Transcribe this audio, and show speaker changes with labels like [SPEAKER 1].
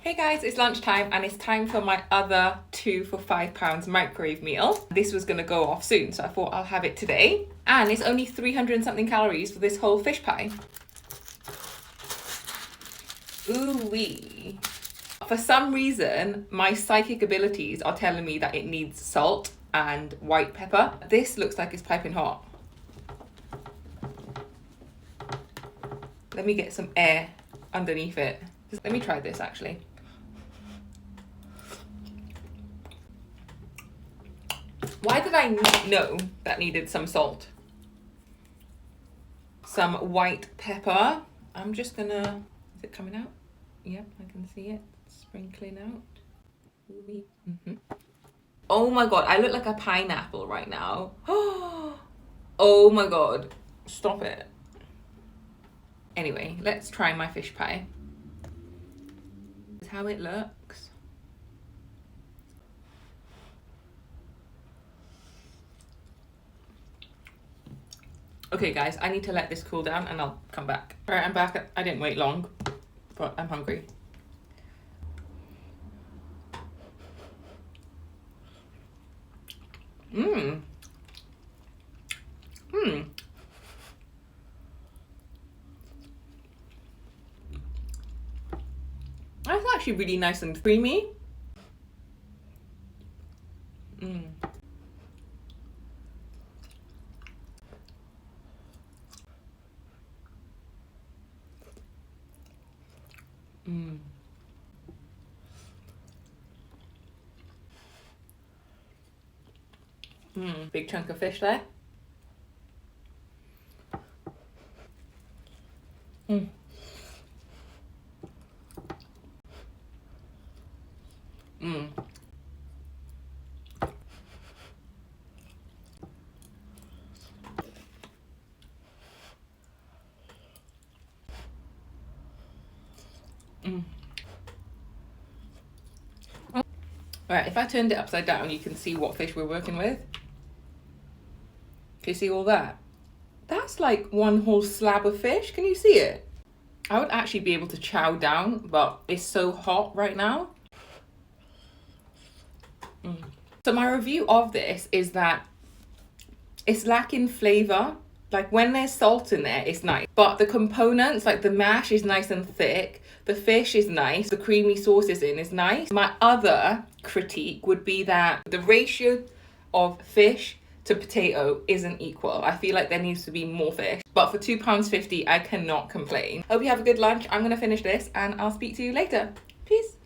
[SPEAKER 1] Hey guys, it's lunchtime and it's time for my other 2 for £5 microwave meal. This was gonna go off soon, so I thought I'll have it today. And it's only 300 and something calories for this whole fish pie. Ooh-wee. For some reason, my psychic abilities are telling me that it needs salt and white pepper. This looks like it's piping hot. Let me get some air underneath it. Let me try this actually. Why did I not know that needed some salt? Some white pepper. I'm just gonna, is it coming out? Yep, I can see it sprinkling out. Mm-hmm. Oh my God, I look like a pineapple right now. Oh my God, stop it. Anyway, let's try my fish pie. This is how it looks. Okay guys, I need to let this cool down and I'll come back. All right, I'm back. I didn't wait long, but I'm hungry. That's actually really nice and creamy. Big chunk of fish there. Alright, if I turned it upside down, you can see what fish we're working with. Can you see all that? That's like one whole slab of fish. Can you see it? I would actually be able to chow down, but it's so hot right now. So my review of this is that it's lacking flavor. Like when there's salt in there, it's nice. But the components, like the mash is nice and thick. The fish is nice. The creamy sauce is nice. My other critique would be that the ratio of fish to potato isn't equal. I feel like there needs to be more fish. But for £2.50, I cannot complain. Hope you have a good lunch. I'm gonna finish this and I'll speak to you later. Peace.